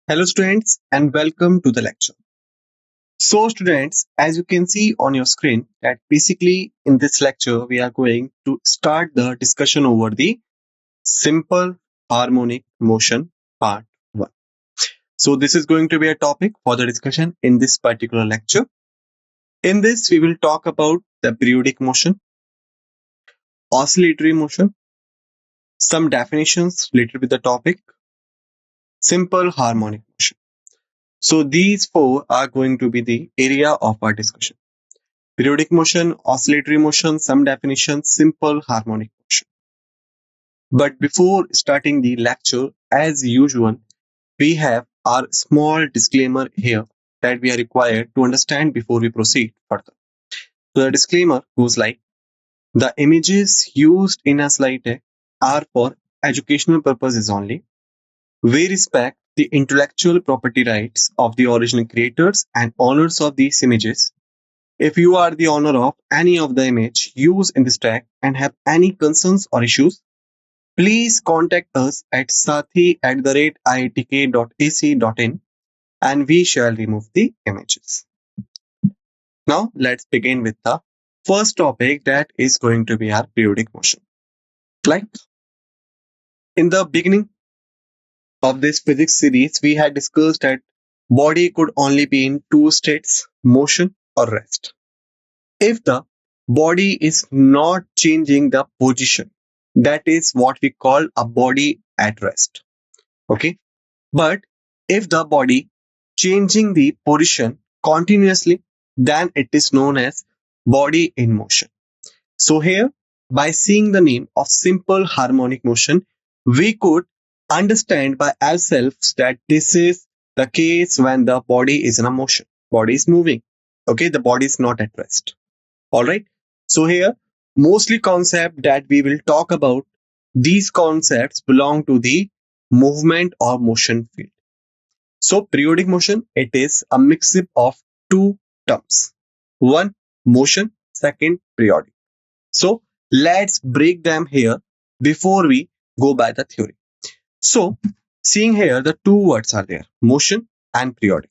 Hello students and welcome to the lecture. So students, as you can see on your screen that basically in this lecture we are going to start the discussion over the simple harmonic motion part 1. So this is going to be a topic for the discussion in this particular lecture. In this we will talk about the periodic motion, oscillatory motion, some definitions related with the topic, simple harmonic motion. So these four are going to be the area of our discussion. Periodic motion, oscillatory motion, some definitions, simple harmonic motion. But before starting the lecture, as usual, we have our small disclaimer here that we are required to understand before we proceed further. So the disclaimer goes like, the images used in a slide deck are for educational purposes only. We respect the intellectual property rights of the original creators and owners of these images. If you are the owner of any of the image used in this track and have any concerns or issues, please contact us at sathee@iitk.ac.in and we shall remove the images. Now let's begin with the first topic, that is going to be our periodic motion. Like in the beginning of this physics series, we had discussed that body could only be in two states, motion or rest. If the body is not changing the position, that is what we call a body at rest. Okay. But if the body changing the position continuously, then it is known as body in motion. So here, by seeing the name of simple harmonic motion, we could understand by ourselves that this is the case when the body is in a motion. Body is moving. Okay. The body is not at rest. All right. So here, mostly concept that we will talk about, these concepts belong to the movement or motion field. So periodic motion, it is a mix-up of two terms. One, motion, second, periodic. So let's break them here before we go by the theory. So seeing here, the two words are there, motion and periodic.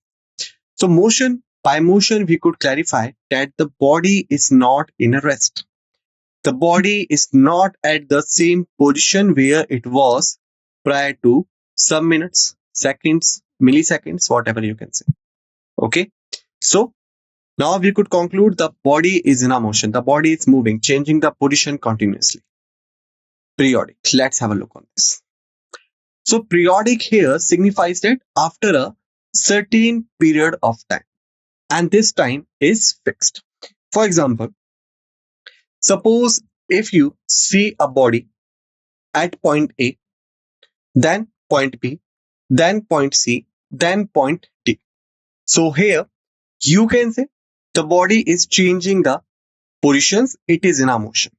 So motion, by motion, we could clarify that the body is not in a rest. The body is not at the same position where it was prior to some minutes, seconds, milliseconds, whatever you can say. Okay. So now we could conclude the body is in a motion. The body is moving, changing the position continuously. Periodic. Let's have a look on this. So periodic here signifies that after a certain period of time, and this time is fixed. For example, suppose if you see a body at point A, then point B, then point C, then point D. So here you can say the body is changing the positions, it is in a motion.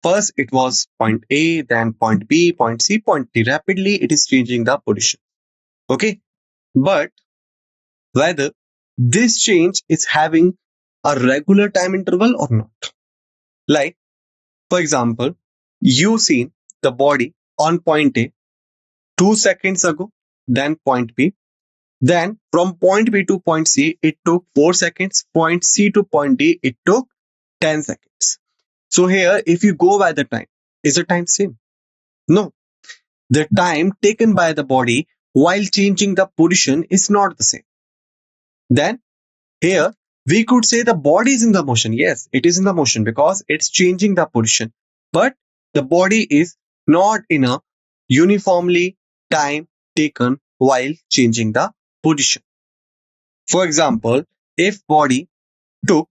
First it was point A, then point B, point C, point D. Rapidly it is changing the position. Okay. But whether this change is having a regular time interval or not. Like, for example, you seen the body on point A 2 seconds ago, then point B. Then from point B to point C, it took 4 seconds. Point C to point D, it took 10 seconds. So here, if you go by the time, is the time same? No. The time taken by the body while changing the position is not the same. Then here, we could say the body is in the motion. Yes, it is in the motion because it's changing the position. But the body is not in a uniformly time taken while changing the position. For example, if body took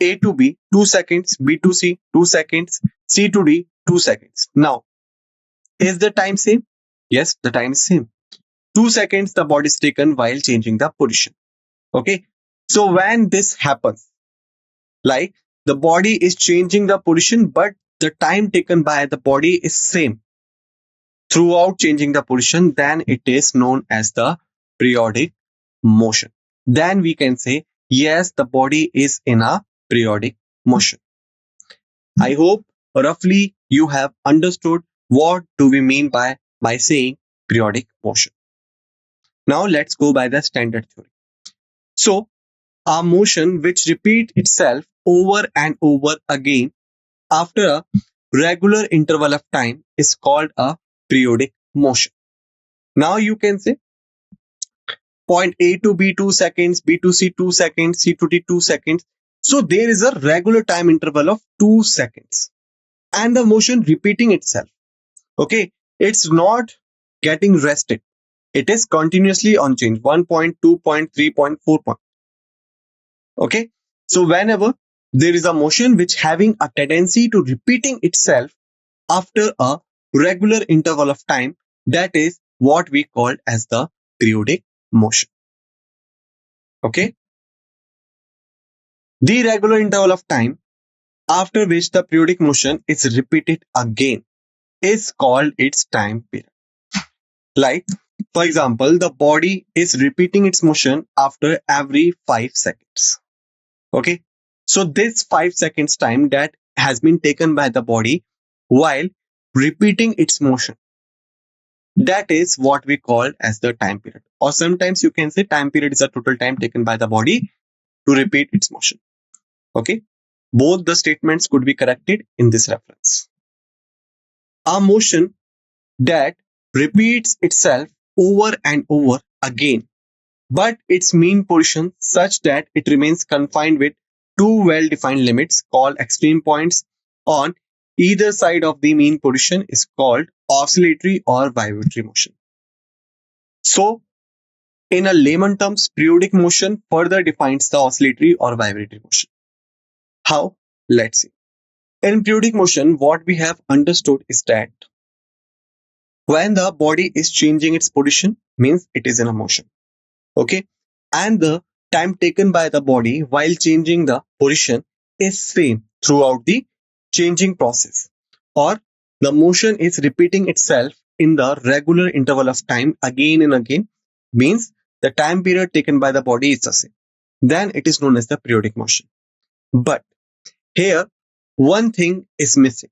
A to B 2 seconds, B to C 2 seconds, C to D 2 seconds. Now, is the time same? Yes, the time is same. 2 seconds the body is taken while changing the position. Okay. So when this happens, like the body is changing the position, but the time taken by the body is same throughout changing the position, then it is known as the periodic motion. Then we can say, yes, the body is in a periodic motion. I hope roughly you have understood what do we mean by saying periodic motion. Now let's go by the standard theory. So a motion which repeats itself over and over again after a regular interval of time is called a periodic motion. Now you can say point A to B 2 seconds, B to C 2 seconds, C to D 2 seconds. So there is a regular time interval of 2 seconds and the motion repeating itself. Okay, it's not getting rested. It is continuously on change 1 point, 2 point, 3 point, 4 point. Okay, so whenever there is a motion which having a tendency to repeating itself after a regular interval of time, that is what we call as the periodic motion. Okay, the regular interval of time after which the periodic motion is repeated again is called its time period. Like, for example, the body is repeating its motion after every 5 seconds. Okay, so this 5 seconds time that has been taken by the body while repeating its motion, that is what we call as the time period. Or sometimes you can say time period is a total time taken by the body to repeat its motion. Okay, both the statements could be corrected in this reference. A motion that repeats itself over and over again, but its mean position such that it remains confined with two well-defined limits called extreme points on either side of the mean position is called oscillatory or vibratory motion. So, in a layman terms, periodic motion further defines the oscillatory or vibratory motion. How? Let's see. In periodic motion, what we have understood is that when the body is changing its position, means it is in a motion. Okay, and the time taken by the body while changing the position is same throughout the changing process, or the motion is repeating itself in the regular interval of time again and again, means the time period taken by the body is the same. Then it is known as the periodic motion. But here one thing is missing.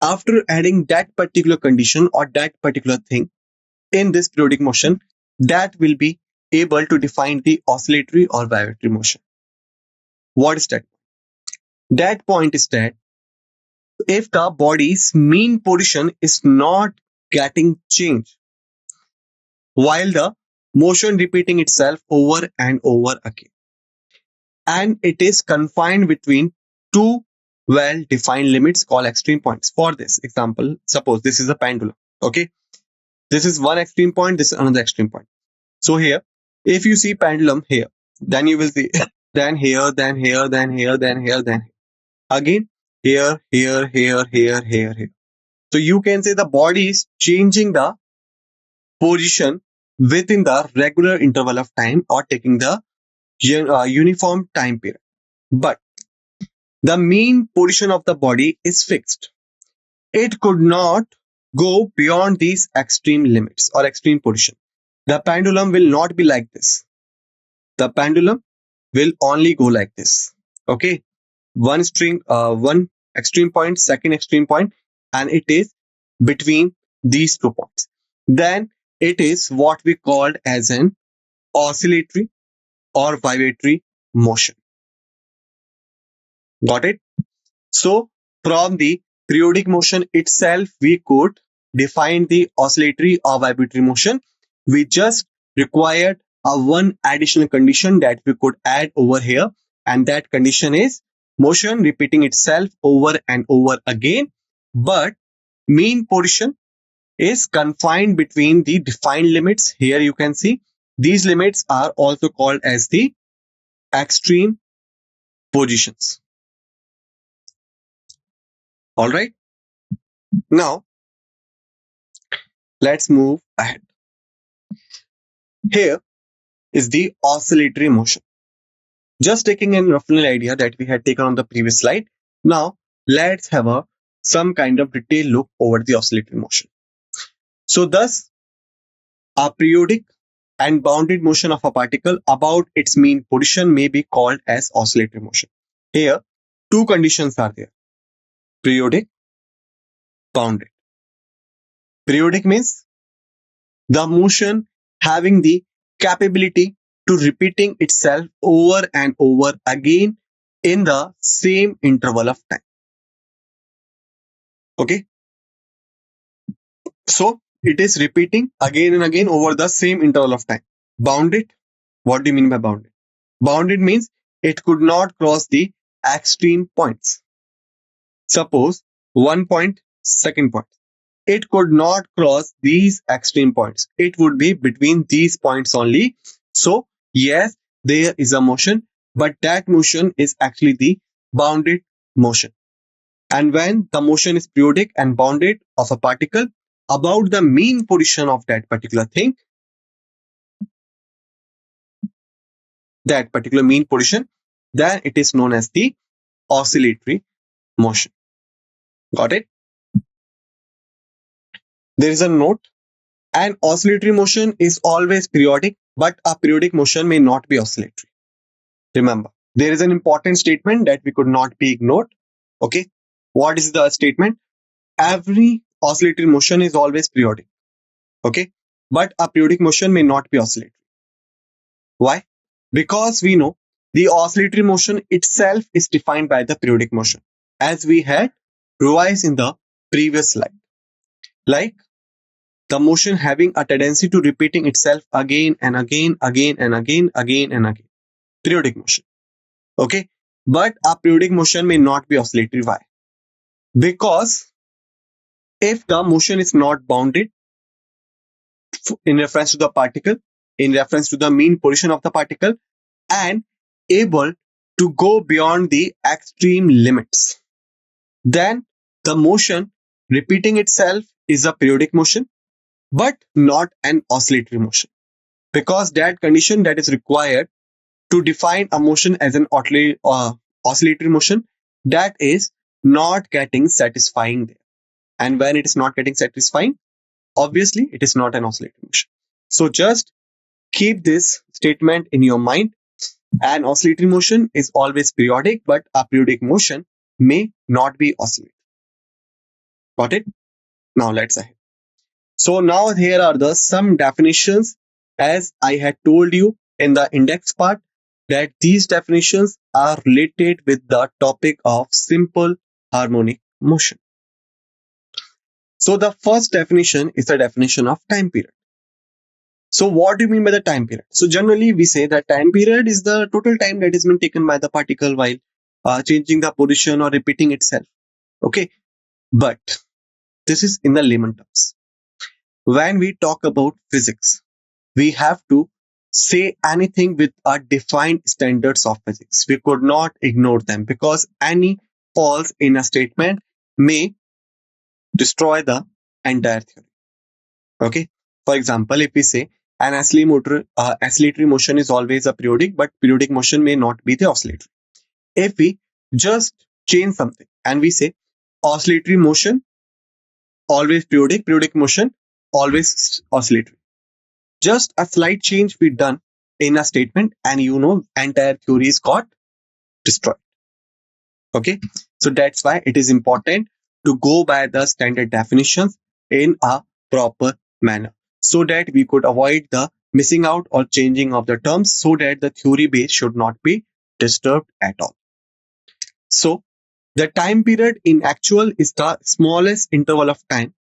After adding that particular condition or that particular thing in this periodic motion, that will be able to define the oscillatory or vibratory motion. What is that? That point is that if the body's mean position is not getting changed while the motion repeating itself over and over again, and it is confined between two well-defined limits called extreme points. For this example, suppose this is a pendulum. Okay, this is one extreme point, this is another extreme point. So here, if you see pendulum here, then you will see then here, then here, then here, then here, then here. Again here, here, here, here, here, here. So you can say the body is changing the position within the regular interval of time or taking the uniform time period. But the mean position of the body is fixed. It could not go beyond these extreme limits or extreme position. The pendulum will not be like this. The pendulum will only go like this. Okay, one extreme point, second extreme point, and it is between these 2 points. Then it is what we called as an oscillatory or vibratory motion. Got it? So from the periodic motion itself, we could define the oscillatory or vibratory motion. We just required a one additional condition that we could add over here, and that condition is motion repeating itself over and over again, but mean position is confined between the defined limits. Here you can see these limits are also called as the extreme positions. All right, now let's move ahead. Here is the oscillatory motion. Just taking a rough idea that we had taken on the previous slide. Now let's have some kind of detailed look over the oscillatory motion. So thus, a periodic and bounded motion of a particle about its mean position may be called as oscillatory motion. Here, two conditions are there: periodic, bounded. Periodic means the motion having the capability to repeating itself over and over again in the same interval of time. Okay. So it is repeating again and again over the same interval of time. Bounded. What do you mean by bounded? Bounded means it could not cross the extreme points. Suppose 1 point, second point. It could not cross these extreme points. It would be between these points only. So yes, there is a motion, but that motion is actually the bounded motion. And when the motion is periodic and bounded of a particle about the mean position of that particular thing, that particular mean position, then it is known as the oscillatory motion. Got it? There is a note. An oscillatory motion is always periodic, but a periodic motion may not be oscillatory. Remember, there is an important statement that we could not be ignored. Okay. What is the statement? Every oscillatory motion is always periodic. Okay. But a periodic motion may not be oscillatory. Why? Because we know the oscillatory motion itself is defined by the periodic motion, as we had revised in the previous slide. Like the motion having a tendency to repeating itself again and again, again and again, again and again. Periodic motion. Okay. But a periodic motion may not be oscillatory. Why? Because if the motion is not bounded in reference to the particle, in reference to the mean position of the particle, and able to go beyond the extreme limits, then the motion repeating itself is a periodic motion, but not an oscillatory motion. Because that condition that is required to define a motion as an oscillatory motion, that is not getting satisfying there. And when it is not getting satisfying, obviously it is not an oscillatory motion. So just keep this statement in your mind. An oscillatory motion is always periodic, but a periodic motion may not be oscillatory. Got it? Now let's ahead. So now here are the some definitions, as I had told you in the index part, that these definitions are related with the topic of simple harmonic motion. So the first definition is the definition of time period. So what do you mean by the time period? So generally we say that time period is the total time that is been taken by the particle while changing the position or repeating itself. Okay, but this is in the layman terms. When we talk about physics, we have to say anything with a defined standards of physics. We could not ignore them, because any false in a statement may destroy the entire theory. Okay. For example, if we say an oscillatory motion is always a periodic, but periodic motion may not be the oscillatory. If we just change something and we say oscillatory motion always periodic, periodic motion always oscillatory, just a slight change we done in a statement and entire theory is got destroyed. Okay, so that's why it is important to go by the standard definitions in a proper manner, so that we could avoid the missing out or changing of the terms, so that the theory base should not be disturbed at all. So the time period in actual is the smallest interval of time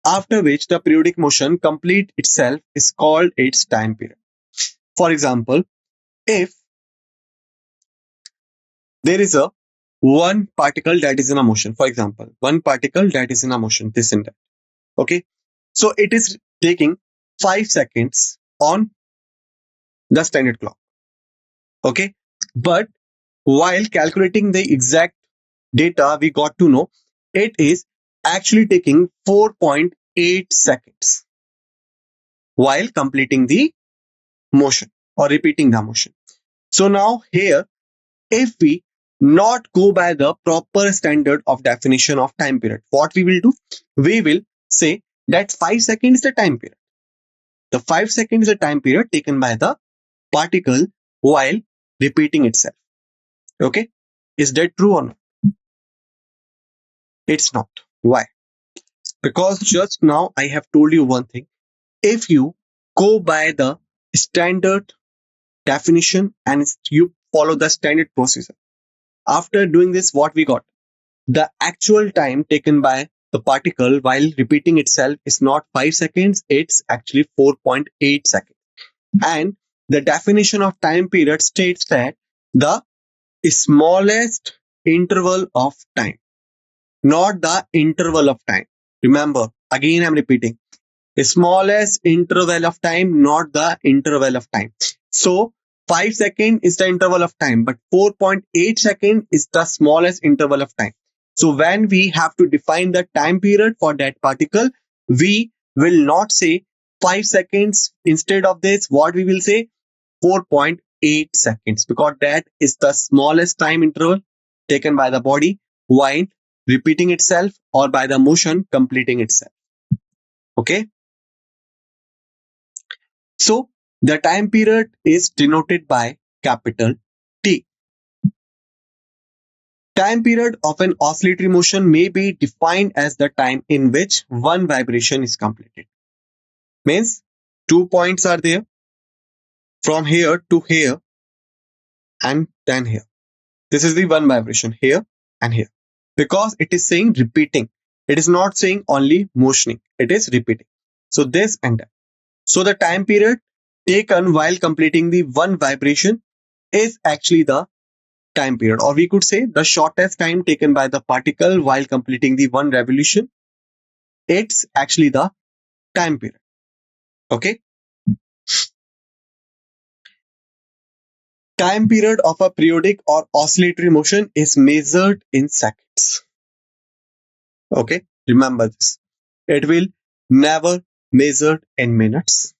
after which the periodic motion complete itself is called its time period. For example, if there is a one particle that is in a motion, for example, one particle that is in a motion, this and that. Okay, so it is taking 5 seconds on the standard clock. Okay, but while calculating the exact data, we got to know it is actually taking 4.8 seconds while completing the motion or repeating the motion. So now here, if we not go by the proper standard of definition of time period, what we will do? We will say that 5 seconds is the time period. The 5 seconds is the time period taken by the particle while repeating itself. Okay, is that true or not? It's not. Why? Because just now I have told you one thing. If you go by the standard definition and you follow the standard procedure. After doing this, what we got? The actual time taken by the particle while repeating itself is not 5 seconds, it's actually 4.8 seconds. And the definition of time period states that the smallest interval of time, not the interval of time. Remember, again I'm repeating, the smallest interval of time, not the interval of time. So 5 seconds is the interval of time, but 4.8 seconds is the smallest interval of time. So when we have to define the time period for that particle, we will not say 5 seconds. Instead of this, what we will say? 4.8 seconds, because that is the smallest time interval taken by the body while repeating itself or by the motion completing itself. Okay. So the time period is denoted by capital T. Time period of an oscillatory motion may be defined as the time in which one vibration is completed. Means 2 points are there from here to here and then here. This is the one vibration here and here. Because it is saying repeating. It is not saying only motioning. It is repeating. So this and that. So the time period taken while completing the one vibration is actually the time period, or we could say the shortest time taken by the particle while completing the one revolution. It's actually the time period. Okay. Time period of a periodic or oscillatory motion is measured in seconds. Okay. Remember this. It will never measured in minutes,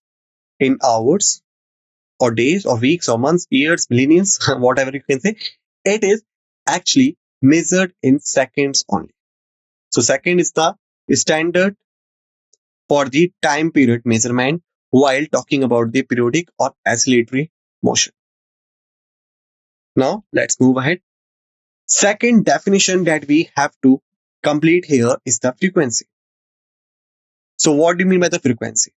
in hours, or days, or weeks, or months, years, millennia, whatever you can say. It is actually measured in seconds only. So second is the standard for the time period measurement while talking about the periodic or oscillatory motion. Now let's move ahead. Second definition that we have to complete here is the frequency. So what do you mean by the frequency?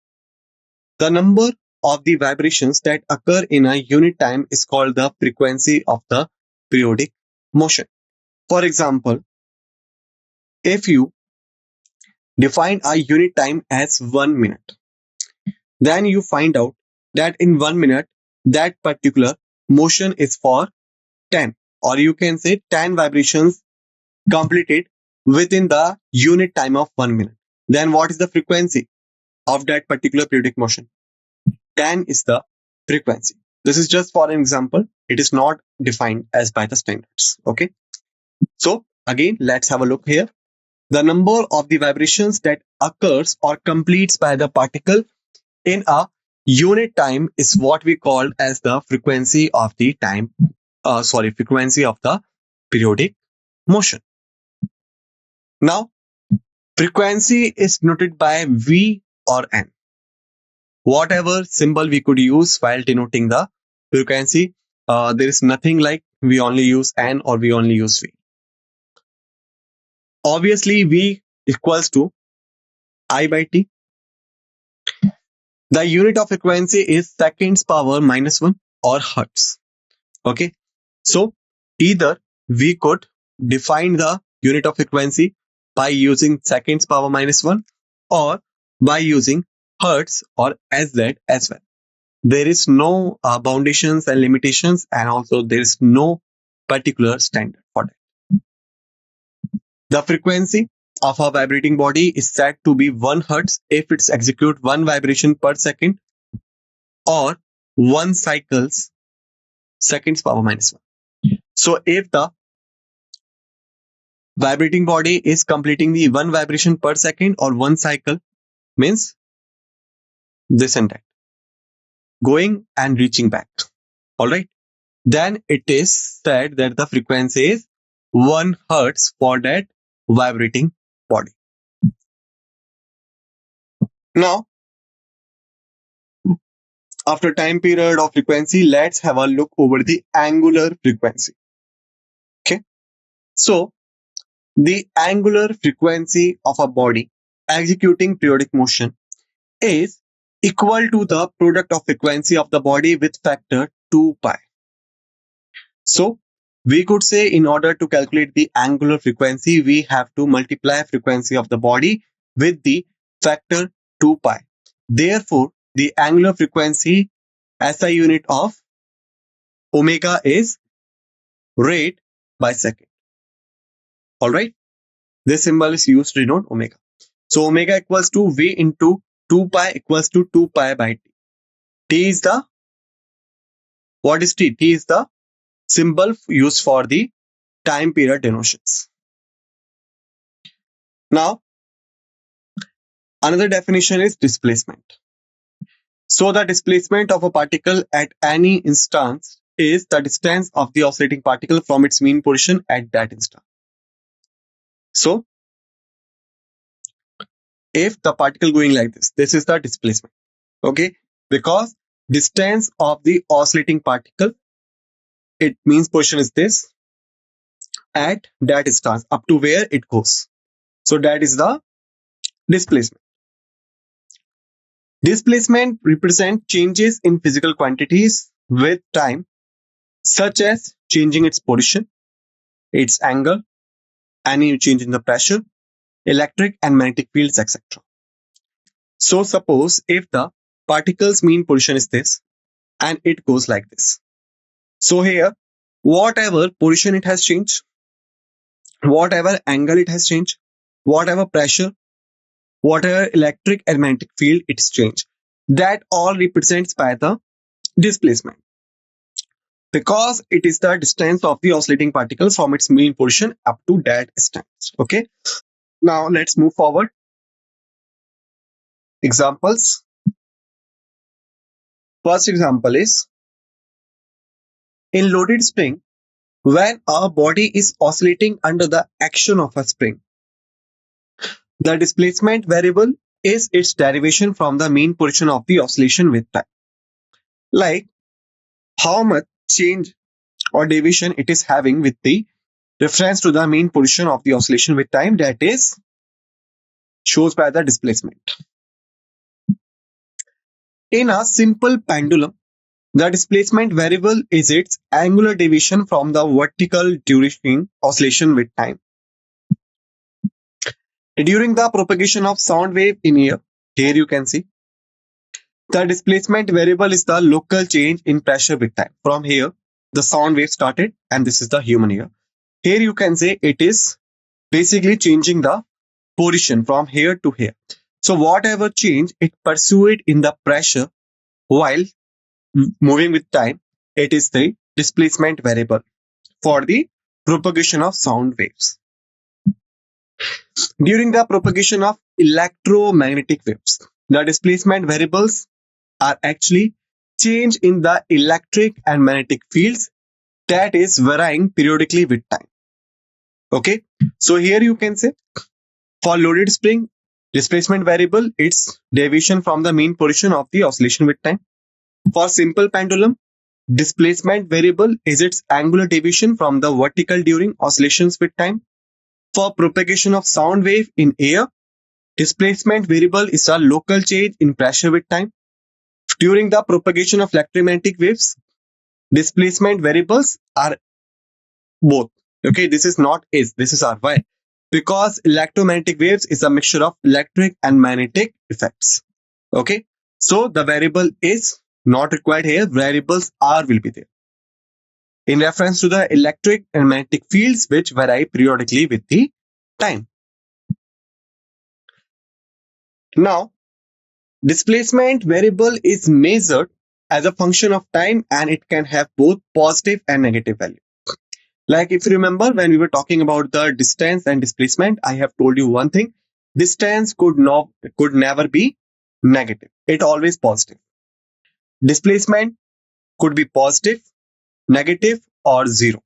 The number of the vibrations that occur in a unit time is called the frequency of the periodic motion. For example, if you define a unit time as 1 minute, then you find out that in 1 minute, that particular motion is for 10, or you can say 10 vibrations completed within the unit time of 1 minute. Then what is the frequency of that particular periodic motion? 10 is the frequency. This is just for an example. It is not defined as by the standards. Okay. So again, let's have a look here. The number of the vibrations that occurs or completes by the particle in a unit time is what we call as the frequency of the frequency of the periodic motion. Now, frequency is noted by V or N. Whatever symbol we could use while denoting the frequency, there is nothing like we only use N or we only use V. Obviously, V equals to I by T. The unit of frequency is seconds power minus 1 or hertz. Okay. So either we could define the unit of frequency by using seconds power minus 1 or by using hertz or SZ as well. There is no boundations and limitations, and also there is no particular standard for that. The frequency of a vibrating body is said to be 1 hertz if it's execute 1 vibration per second or 1 cycles seconds power minus 1. So if the vibrating body is completing the 1 vibration per second or 1 cycle, means this and that, going and reaching back. Alright. Then it is said that the frequency is 1 hertz for that vibrating body. Now, after time period of frequency, let's have a look over the angular frequency. Okay. So, the angular frequency of a body executing periodic motion is equal to the product of frequency of the body with factor 2 pi. So we could say in order to calculate the angular frequency, we have to multiply frequency of the body with the factor 2 pi. Therefore, the angular frequency SI unit of omega is rate by second. Alright, this symbol is used to denote omega. So omega equals to V into 2 pi equals to 2 pi by T. T is the, what is T? T is the symbol used for the time period denotions. Now, another definition is displacement. So the displacement of a particle at any instance is the distance of the oscillating particle from its mean position at that instant. So if the particle going like this is the displacement. Okay, because distance of the oscillating particle, it means position is this at that instance up to where it goes. So that is the displacement. Displacement represents changes in physical quantities with time, such as changing its position, its angle, any change in the pressure, electric and magnetic fields, etc. So suppose if the particle's mean position is this and it goes like this. So here, whatever position it has changed, whatever angle it has changed, whatever pressure, whatever electric and magnetic field it's changed, that all represents by the displacement, because it is the distance of the oscillating particle from its mean position up to that distance. Okay, now let's move forward. Examples. First example is, in loaded spring, when a body is oscillating under the action of a spring, the displacement variable is its derivation from the mean position of the oscillation with time. Like how much change or deviation it is having with the reference to the mean position of the oscillation with time, that is shows by the displacement. In a simple pendulum, the displacement variable is its angular deviation from the vertical duration oscillation with time. During the propagation of sound wave in air, here you can see the displacement variable is the local change in pressure with time. From here, the sound wave started and this is the human ear. Here you can say it is basically changing the position from here to here. So whatever change it pursued in the pressure while moving with time, it is the displacement variable for the propagation of sound waves. During the propagation of electromagnetic waves, the displacement variables are actually change in the electric and magnetic fields that is varying periodically with time. Okay, so here you can say for loaded spring, displacement variable, its deviation from the mean position of the oscillation with time. For simple pendulum, displacement variable is its angular deviation from the vertical during oscillations with time. For propagation of sound wave in air, displacement variable is a local change in pressure with time. During the propagation of electromagnetic waves, displacement variables are both. Okay, this is not is, this is are. Why? Because electromagnetic waves is a mixture of electric and magnetic effects. Okay, so the variable is not required here, variables are will be there in reference to the electric and magnetic fields which vary periodically with the time. Now, displacement variable is measured as a function of time and it can have both positive and negative value. Like if you remember when we were talking about the distance and displacement, I have told you one thing, distance could never be negative, it always positive. Displacement could be positive, negative or zero.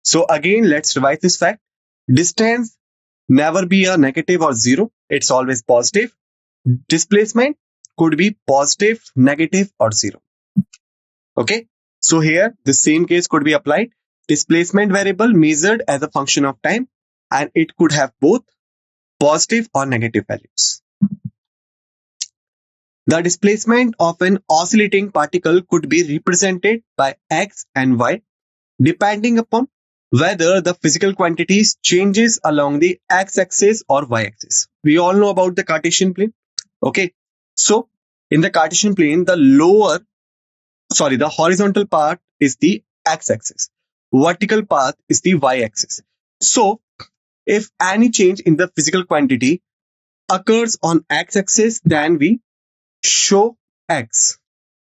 So again, let's revise this fact. Distance never be a negative or zero, it's always positive. Displacement could be positive, negative or zero. Okay, so here the same case could be applied. Displacement variable measured as a function of time and it could have both positive or negative values. The displacement of an oscillating particle could be represented by x and y depending upon whether the physical quantities changes along the x-axis or y-axis. We all know about the Cartesian plane. Okay, so in the Cartesian plane, the horizontal part is the x-axis, vertical path is the y-axis. So if any change in the physical quantity occurs on x-axis, then we show x.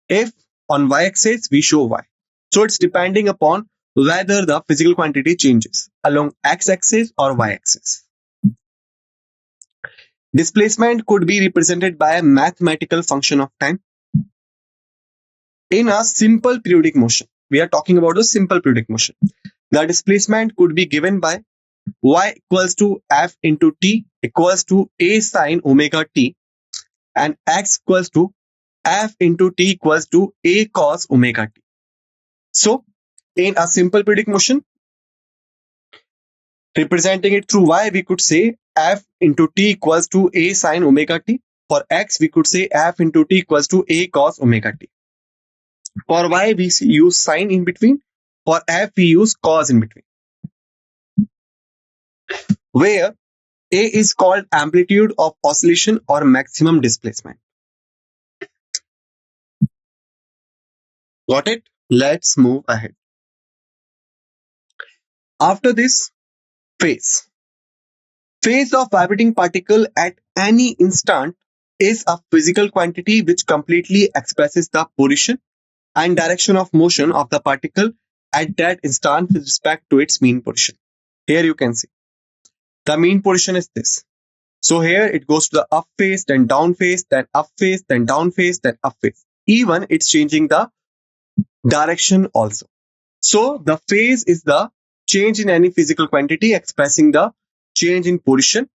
If on y-axis, we show y. So it's depending upon whether the physical quantity changes along x-axis or y-axis. Displacement could be represented by a mathematical function of time. In a simple periodic motion, we are talking about the simple periodic motion. The displacement could be given by y equals to f into t equals to a sine omega t, and x equals to f into t equals to a cos omega t. So in a simple periodic motion, representing it through y, we could say f into t equals to a sine omega t. For x, we could say f into t equals to a cos omega t. For y, we use sine in between. For f, we use cos in between. Where a is called amplitude of oscillation or maximum displacement. Got it? Let's move ahead. After this, phase. Phase of vibrating particle at any instant is a physical quantity which completely expresses the position and direction of motion of the particle at that instant with respect to its mean position. Here you can see the mean position is this. So here it goes to the up phase, then down phase, then up phase, then down phase, then up phase. Even it's changing the direction also. So the phase is the change in any physical quantity expressing the change in position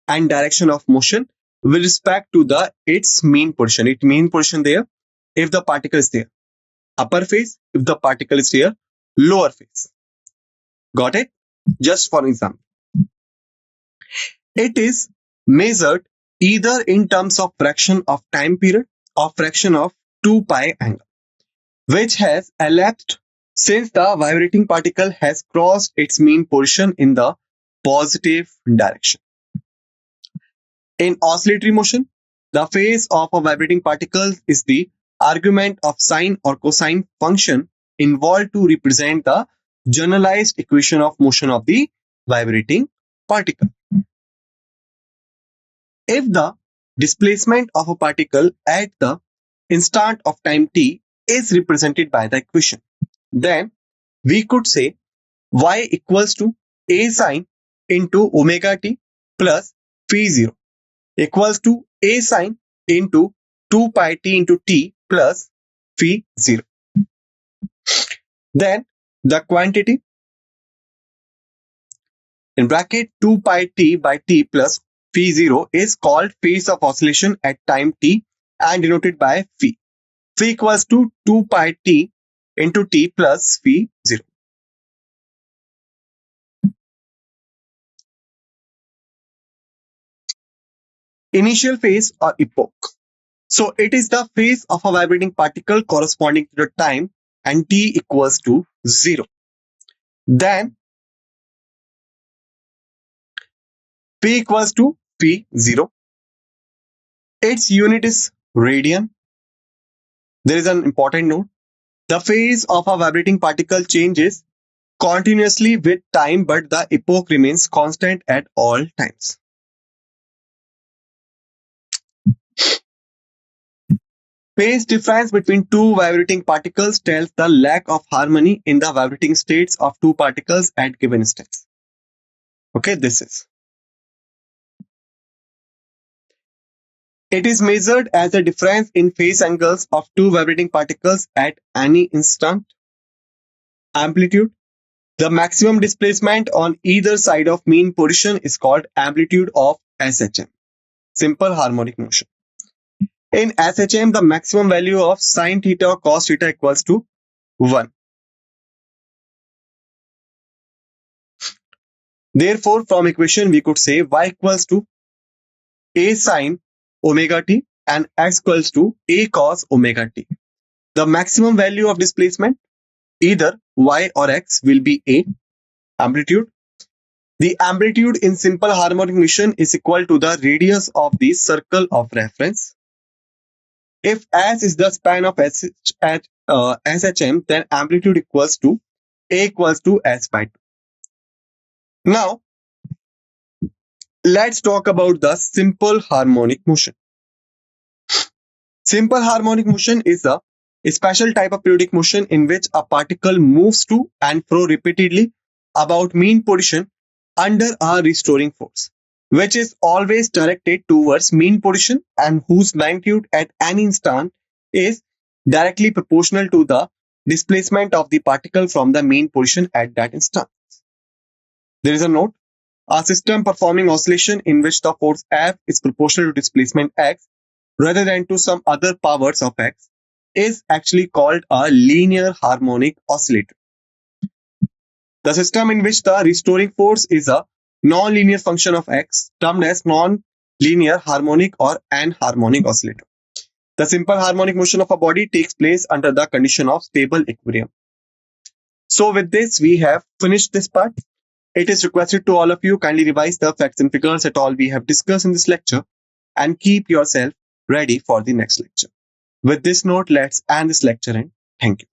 and direction of motion with respect to its mean position. Its mean position there if the particle is there. Upper phase if the particle is here. Lower phase. Got it? Just for example. It is measured either in terms of fraction of time period or fraction of 2 pi angle, which has elapsed since the vibrating particle has crossed its mean position in the positive direction. In oscillatory motion, the phase of a vibrating particle is the argument of sine or cosine function involved to represent the generalized equation of motion of the vibrating particle. If the displacement of a particle at the instant of time t is represented by the equation, then we could say y equals to a sine into omega t plus phi 0 equals to a sine into 2 pi t into t plus phi 0. Then the quantity in bracket 2 pi t by t plus phi 0 is called phase of oscillation at time t and denoted by phi. Phi equals to 2 pi t into t plus phi 0. Initial phase or epoch. So it is the phase of a vibrating particle corresponding to the time and t equals to 0. Then p equals to phi 0. Its unit is radian. There is an important note. The phase of a vibrating particle changes continuously with time, but the epoch remains constant at all times. Phase difference between two vibrating particles tells the lack of harmony in the vibrating states of two particles at given instance. Okay, this is. It is measured as the difference in phase angles of two vibrating particles at any instant. Amplitude. The maximum displacement on either side of mean position is called amplitude of SHM. Simple harmonic motion. In SHM, the maximum value of sine theta or cos theta equals to 1. Therefore, from equation, we could say y equals to a sine omega t and x equals to a cos omega t. The maximum value of displacement, either y or x, will be a. Amplitude. The amplitude in simple harmonic motion is equal to the radius of the circle of reference. If S is the span of SHM, then amplitude equals to A equals to S by 2. Now, let's talk about the simple harmonic motion. Simple harmonic motion is a special type of periodic motion in which a particle moves to and fro repeatedly about mean position under a restoring force, which is always directed towards mean position and whose magnitude at any instant is directly proportional to the displacement of the particle from the mean position at that instant. There is a note. A system performing oscillation in which the force F is proportional to displacement x rather than to some other powers of x is actually called a linear harmonic oscillator. The system in which the restoring force is a non-linear function of x, termed as non-linear harmonic or anharmonic oscillator. The simple harmonic motion of a body takes place under the condition of stable equilibrium. So with this, we have finished this part. It is requested to all of you kindly revise the facts and figures at all we have discussed in this lecture and keep yourself ready for the next lecture. With this note, let's end this lecture and thank you.